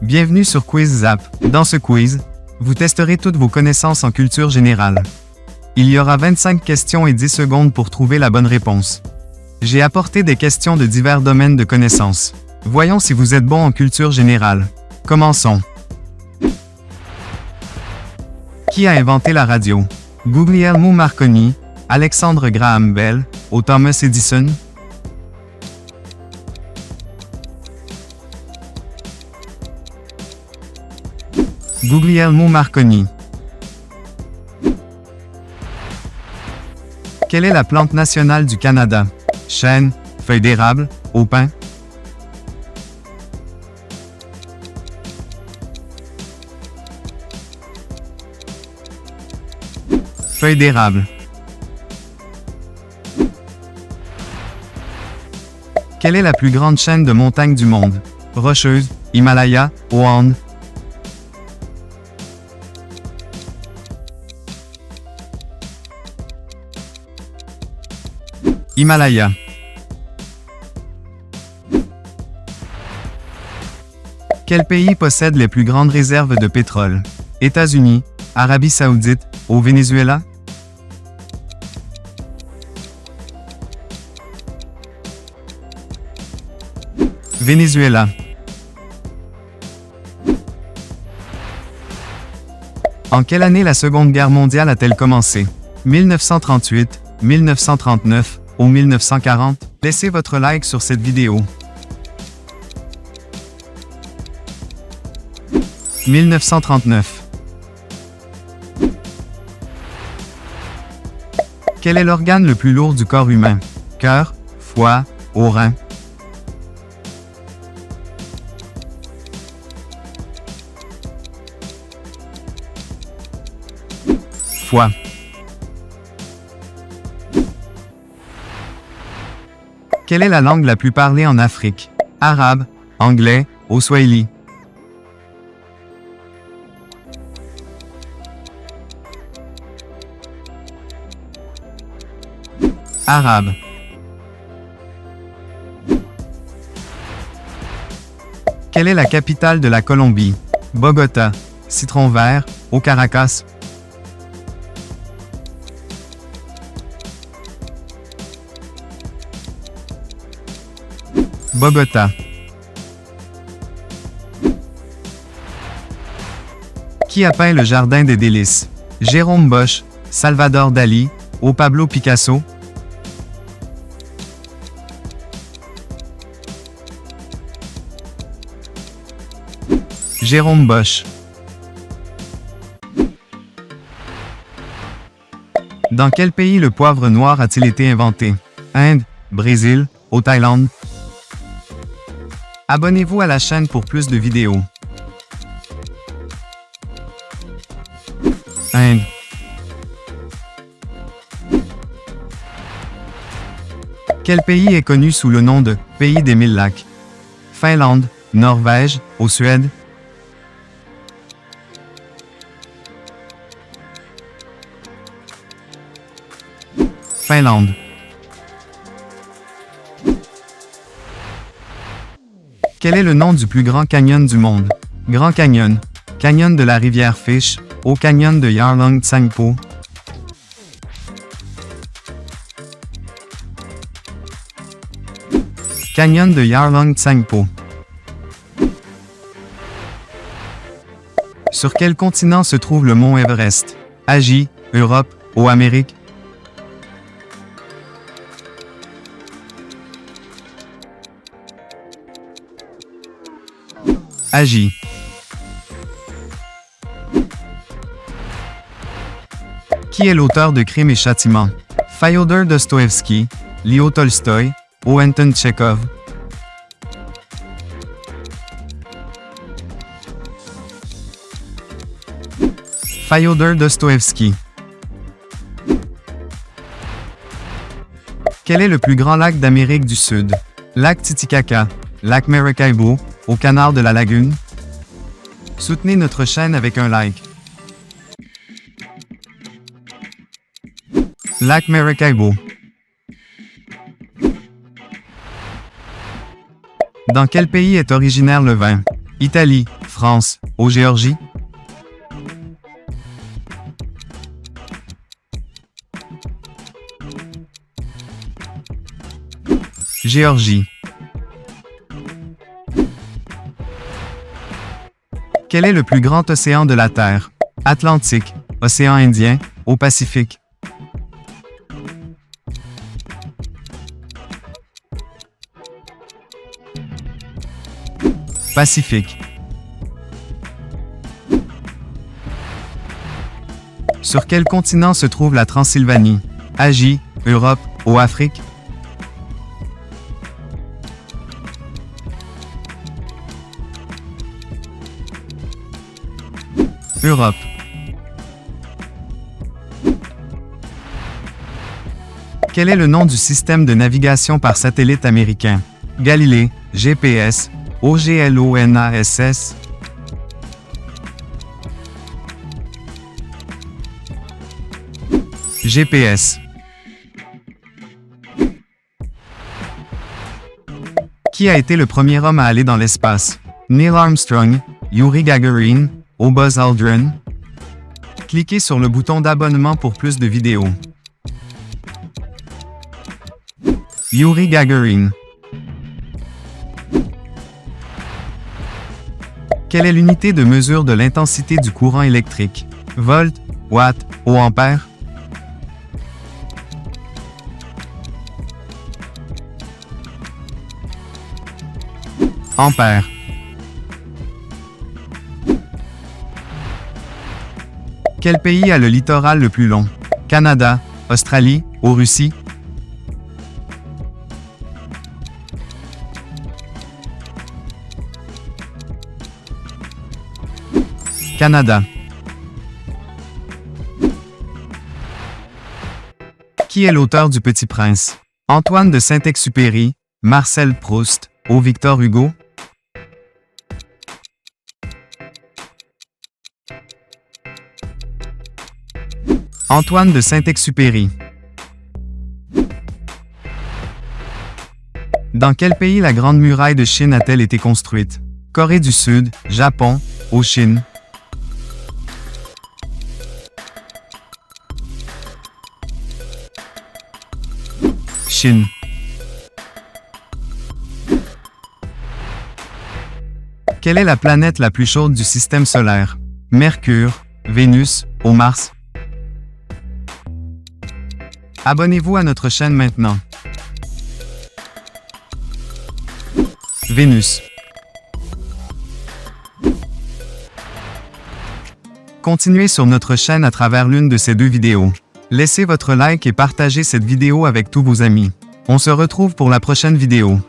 Bienvenue sur Quiz Zap. Dans ce quiz, vous testerez toutes vos connaissances en culture générale. Il y aura 25 questions et 10 secondes pour trouver la bonne réponse. J'ai apporté des questions de divers domaines de connaissances. Voyons si vous êtes bon en culture générale. Commençons. Qui a inventé la radio? Guglielmo Marconi, Alexandre Graham Bell ou Thomas Edison? Guglielmo Marconi. Quelle est la plante nationale du Canada? Chêne, feuille d'érable, au pin? Feuille d'érable. Quelle est la plus grande chaîne de montagnes du monde? Rocheuse, Himalaya, ou Andes? Himalaya. Quel pays possède les plus grandes réserves de pétrole? États-Unis, Arabie Saoudite, ou Venezuela? Venezuela. En quelle année la Seconde Guerre mondiale a-t-elle commencé? 1938, 1939 ou 1940? Laissez votre like sur cette vidéo. 1939. Quel est l'organe le plus lourd du corps humain? Cœur, foie, ou rein? Foie. Quelle est la langue la plus parlée en Afrique? Arabe, anglais, ou swahili? Arabe. Quelle est la capitale de la Colombie? Bogota, Citron Vert, ou Caracas? Bogota. Qui a peint le Jardin des Délices? Jérôme Bosch, Salvador Dali, ou Pablo Picasso? Jérôme Bosch. Dans quel pays le poivre noir a-t-il été inventé? Inde, Brésil, ou Thaïlande? Abonnez-vous à la chaîne pour plus de vidéos. Inde. Quel pays est connu sous le nom de « Pays des mille lacs » ? Finlande, Norvège ou Suède? Finlande. Quel est le nom du plus grand canyon du monde? Grand Canyon, Canyon de la rivière Fish, ou Canyon de Yarlung Tsangpo? Canyon de Yarlung Tsangpo. Sur quel continent se trouve le mont Everest? Asie, Europe ou Amérique? Asie. Qui est l'auteur de Crimes et Châtiments? Fyodor Dostoïevski, Léo Tolstoï ou Anton Tchekhov? Fyodor Dostoïevski. Quel est le plus grand lac d'Amérique du Sud? Lac Titicaca, lac Maracaibo, au canal de la Lagune? Soutenez notre chaîne avec un like. Lac Maracaibo. Dans quel pays est originaire le vin? Italie, France, au Géorgie? Géorgie. Quel est le plus grand océan de la Terre? Atlantique, océan Indien, au Pacifique. Pacifique. Sur quel continent se trouve la Transylvanie? Asie, Europe, ou Afrique? Europe. Quel est le nom du système de navigation par satellite américain? Galilée, GPS, OGLONASS. GPS. Qui a été le premier homme à aller dans l'espace? Neil Armstrong, Yuri Gagarin, ou Buzz Aldrin? Cliquez sur le bouton d'abonnement pour plus de vidéos. Yuri Gagarin. Quelle est l'unité de mesure de l'intensité du courant électrique? Volt, watt, ou ampère? Ampère. Quel pays a le littoral le plus long? Canada, Australie, ou Russie? Canada. Qui est l'auteur du Petit Prince? Antoine de Saint-Exupéry, Marcel Proust, ou Victor Hugo? Antoine de Saint-Exupéry. Dans quel pays la Grande Muraille de Chine a-t-elle été construite? Corée du Sud, Japon, ou Chine? Chine. Quelle est la planète la plus chaude du système solaire? Mercure, Vénus, ou Mars? Abonnez-vous à notre chaîne maintenant. Vénus. Continuez sur notre chaîne à travers l'une de ces deux vidéos. Laissez votre like et partagez cette vidéo avec tous vos amis. On se retrouve pour la prochaine vidéo.